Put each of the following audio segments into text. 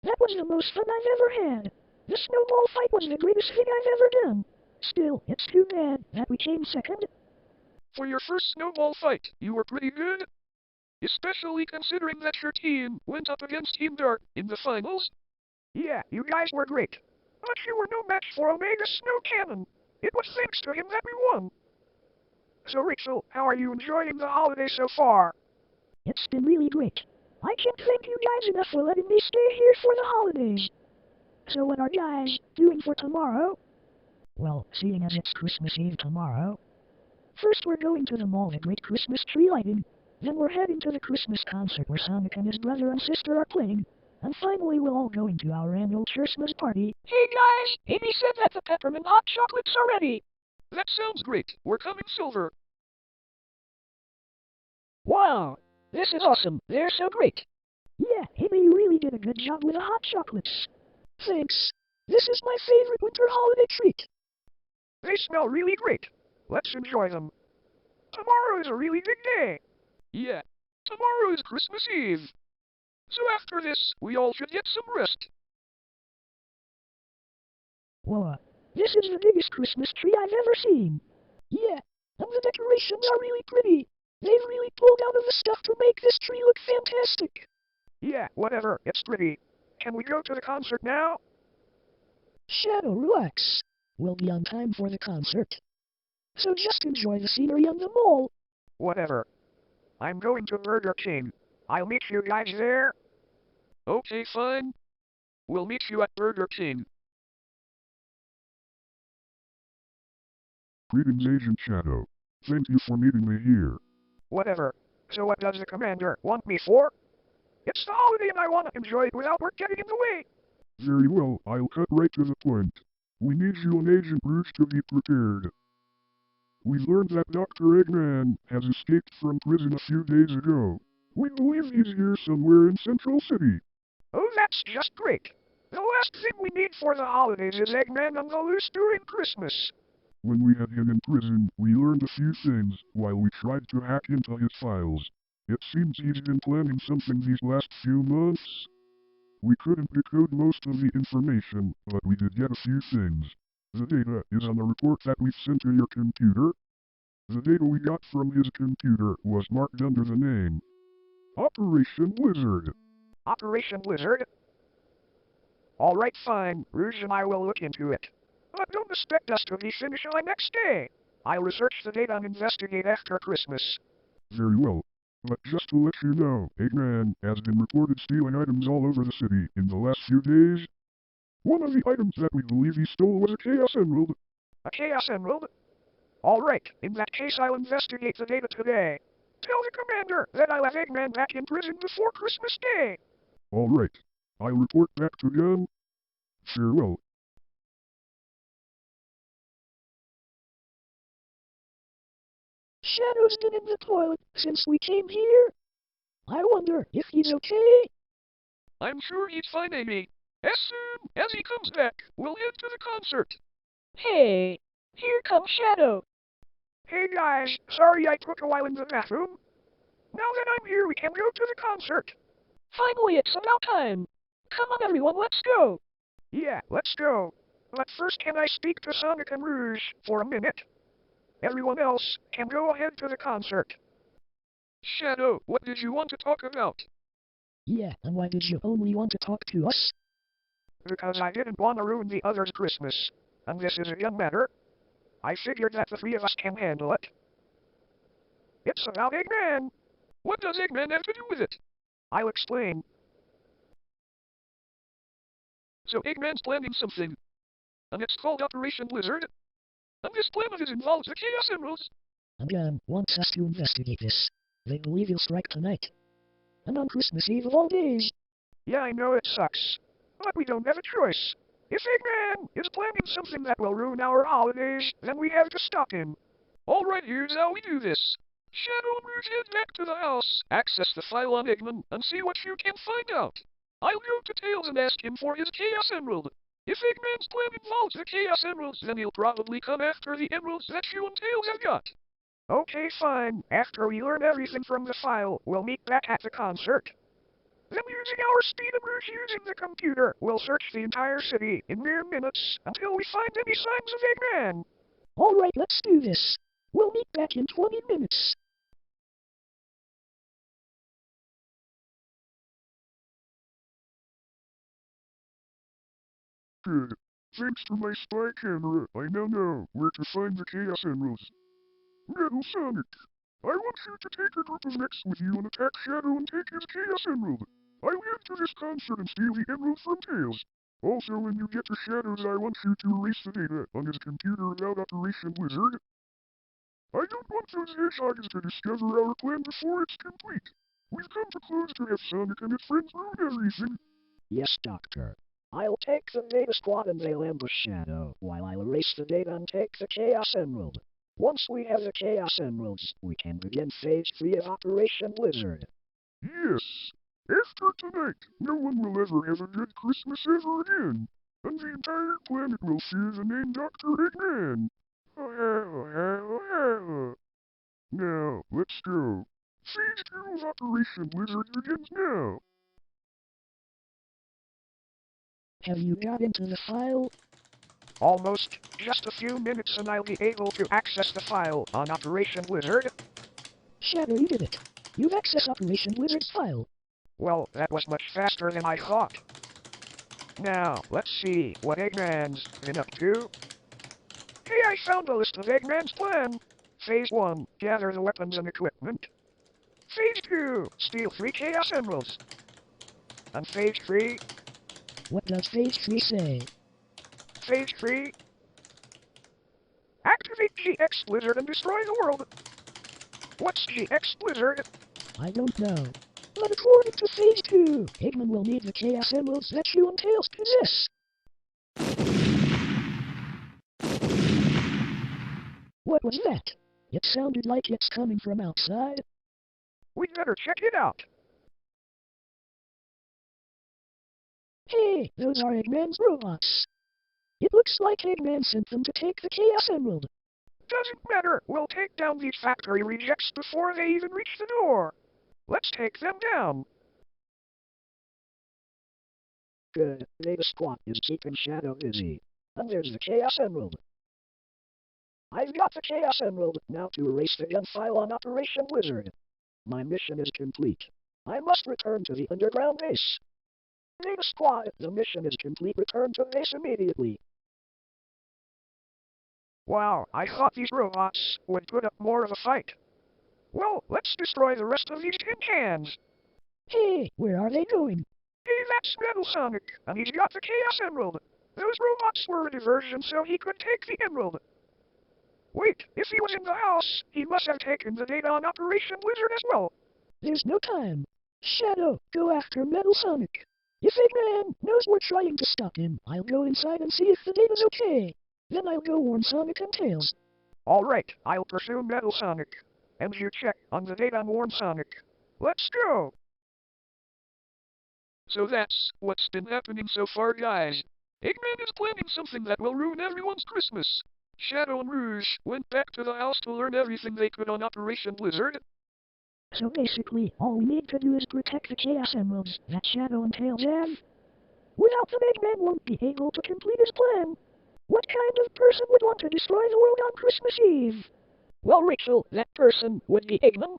That was the most fun I've ever had. The snowball fight was the greatest thing I've ever done. Still, it's too bad that we came second. For your first snowball fight, you were pretty good. Especially considering that your team went up against Team Dark in the finals. Yeah, you guys were great. But you were no match for Omega Snow Cannon. It was thanks to him that we won. So Rachel, how are you enjoying the holiday so far? It's been really great. I can't thank you guys enough for letting me stay here for the holidays. So what are you guys doing for tomorrow? Well, seeing as it's Christmas Eve tomorrow, first we're going to the mall for great Christmas tree lighting. Then we're heading to the Christmas concert where Sonic and his brother and sister are playing. And finally we're all going to our annual Christmas party. Hey guys, Amy said that the peppermint hot chocolates are ready. That sounds great. We're coming silver. Wow, this is awesome. They're so great. Yeah, Amy really did a good job with the hot chocolates. Thanks. This is my favorite winter holiday treat. They smell really great. Let's enjoy them. Tomorrow is a really big day. Yeah, tomorrow is Christmas Eve. So after this, we all should get some rest. Whoa, this is the biggest Christmas tree I've ever seen. Yeah, and the decorations are really pretty. They've really pulled out of the stuff to make this tree look fantastic. Yeah, whatever, it's pretty. Can we go to the concert now? Shadow, relax. We'll be on time for the concert. So just enjoy the scenery on the mall. Whatever. I'm going to Burger King. I'll meet you guys there. Okay, fine. We'll meet you at Burger King. Greetings, Agent Shadow. Thank you for meeting me here. Whatever. So what does the commander want me for? It's the holiday and I want to enjoy it without work getting in the way. Very well, I'll cut right to the point. We need you and Agent Rouge to be prepared. We learned that Dr. Eggman has escaped from prison a few days ago. We believe he's here somewhere in Central City. Oh, that's just great. The last thing we need for the holidays is Eggman on the loose during Christmas. When we had him in prison, we learned a few things while we tried to hack into his files. It seems he's been planning something these last few months. We couldn't decode most of the information, but we did get a few things. The data is on the report that we've sent to your computer. The data we got from his computer was marked under the name Operation Blizzard. Operation Blizzard? Alright, fine. Rouge and I will look into it. But don't expect us to be finished by next day. I'll research the data and investigate after Christmas. Very well. But just to let you know, Eggman has been reported stealing items all over the city in the last few days. One of the items that we believe he stole was a Chaos Emerald. A Chaos Emerald? Alright, in that case I'll investigate the data today. Tell the commander that I'll have Eggman back in prison before Christmas Day. Alright. I'll report back to Gun. Farewell. Shadow's been in the toilet since we came here. I wonder if he's okay. I'm sure he's fine, Amy. As soon as he comes back, we'll head to the concert. Hey, here comes Shadow. Hey guys, sorry I took a while in the bathroom. Now that I'm here we can go to the concert. Finally, it's about time. Come on everyone, let's go. Yeah, let's go. But first can I speak to Sonic and Rouge for a minute? Everyone else can go ahead to the concert. Shadow, what did you want to talk about? Yeah, and why did you only want to talk to us? Because I didn't want to ruin the others' Christmas. And this is a young matter. I figured that the three of us can handle it. It's about Eggman. What does Eggman have to do with it? I'll explain. So Eggman's planning something. And it's called Operation Blizzard. And this plan of his involves the Chaos Emeralds. And Gun wants us to investigate this. They believe he'll strike tonight. And on Christmas Eve of all days. Yeah, I know it sucks. But we don't have a choice. If Eggman is planning something that will ruin our holidays, then we have to stop him. Alright, here's how we do this. Shadow and Rouge head back to the house, access the file on Eggman, and see what you can find out. I'll go to Tails and ask him for his Chaos Emerald. If Eggman's plan involves the Chaos Emeralds, then he'll probably come after the emeralds that you and Tails have got. Okay, fine. After we learn everything from the file, we'll meet back at the concert. Then using our speed and Rouge using the computer, we'll search the entire city in mere minutes until we find any signs of Eggman. Alright, let's do this. We'll meet back in 20 minutes. Good. Thanks to my spy camera, I now know where to find the Chaos Emeralds. Metal Sonic, I want you to take a group of mechs with you and attack Shadow and take his Chaos Emerald. I went to this concert and steal the emerald from Tails. Also, when you get to Shadows, I want you to erase the data on his computer without Operation Blizzard. I don't want those hedgehogs to discover our plan before it's complete. We've come too close to have Sonic and his friends ruin everything. Yes, Doctor. I'll take the Data Squad and they'll ambush Shadow, while I'll erase the data and take the Chaos Emerald. Once we have the Chaos Emeralds, we can begin Phase 3 of Operation Blizzard. Yes. After tonight, no one will ever have a good Christmas ever again. And the entire planet will fear the name Dr. Eggman. Now, let's go. Phase 2 of Operation Blizzard begins now. Have you got into the file? Almost. Just a few minutes and I'll be able to access the file on Operation Blizzard. Shadow, you did it. You've accessed Operation Blizzard's file. Well, that was much faster than I thought. Now, let's see what Eggman's been up to. Hey, I found a list of Eggman's plan. Phase 1, gather the weapons and equipment. Phase 2, steal 3 Chaos Emeralds. And Phase 3, What does Phase 3 say? Phase 3, activate GX Blizzard and destroy the world. What's GX Blizzard? I don't know. But according to Phase 2, Eggman will need the Chaos Emeralds that you and Tails possess. What was that? It sounded like it's coming from outside. We'd better check it out. Hey, those are Eggman's robots. It looks like Eggman sent them to take the Chaos Emerald. Doesn't matter, we'll take down these factory rejects before they even reach the door. Let's take them down. Good, Data Squad is keeping Shadow busy. And there's the Chaos Emerald. I've got the Chaos Emerald, now to erase the gun file on Operation Blizzard. My mission is complete. I must return to the underground base. Data Squad, the mission is complete. Return to base immediately. Wow, I thought these robots would put up more of a fight. Well, let's destroy the rest of these tin cans. Hey, where are they going? Hey, that's Metal Sonic, and he's got the Chaos Emerald. Those robots were a diversion so he could take the emerald. Wait, if he was in the house, he must have taken the data on Operation Blizzard as well. There's no time. Shadow, go after Metal Sonic. If Eggman knows we're trying to stop him, I'll go inside and see if the data's okay. Then I'll go warn Sonic and Tails. Alright, I'll pursue Metal Sonic. And you check on the data and warn Sonic. Let's go! So that's what's been happening so far, guys. Eggman is planning something that will ruin everyone's Christmas. Shadow and Rouge went back to the house to learn everything they could on Operation Blizzard. So basically, all we need to do is protect the Chaos Emeralds that Shadow and Tails have. Without them, Eggman won't be able to complete his plan. What kind of person would want to destroy the world on Christmas Eve? Well, Rachel, that person would be Eggman.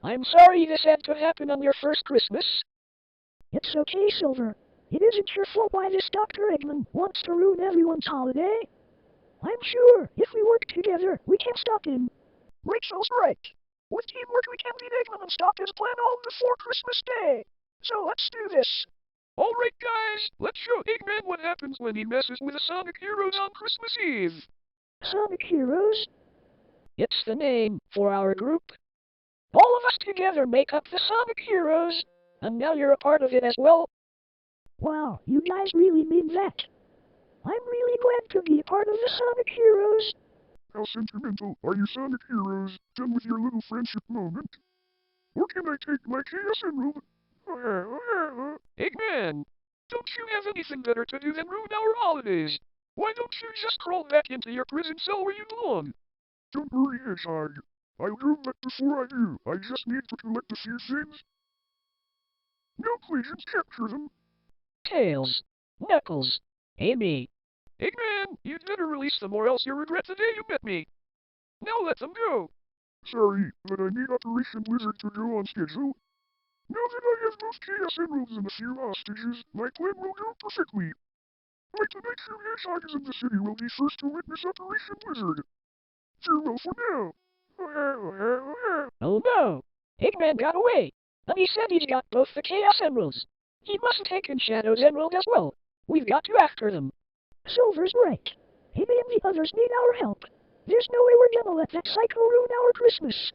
I'm sorry this had to happen on your first Christmas. It's okay, Silver. It isn't your fault why this Dr. Eggman wants to ruin everyone's holiday. I'm sure if we work together, we can stop him. Rachel's right. With teamwork, we can beat Eggman and stop his plan all before Christmas Day. So let's do this. Alright, guys, let's show Eggman what happens when he messes with the Sonic Heroes on Christmas Eve. Sonic Heroes? It's the name for our group. All of us together make up the Sonic Heroes, and now you're a part of it as well. Wow, you guys really mean that. I'm really glad to be a part of the Sonic Heroes. How sentimental are you, Sonic Heroes? Done with your little friendship moment? Or can I take my Chaos Emerald? Eggman, don't you have anything better to do than ruin our holidays? Why don't you just crawl back into your prison cell where you belong? Don't worry, Hedgehog. I'll do that before I do. I just need to collect a few things. Now please capture them. Tails, Knuckles, Amy. Eggman, you'd better release them or else you'll regret the day you met me. Now let them go. Sorry, but I need Operation Wizard to go on schedule. Now that I have both Chaos Emeralds and a few hostages, my plan will go perfectly. Like the next few hedgehogs in the city will be first to witness Operation Wizard. Farewell for now. Oh no! Eggman got away! But he said he's got both the Chaos Emeralds. He must have taken Shadow's Emerald as well. We've got to after them. Silver's right. Amy and the others need our help. There's no way we're gonna let that psycho ruin our Christmas.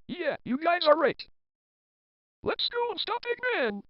Yeah, you guys are right. Let's go and stop Eggman.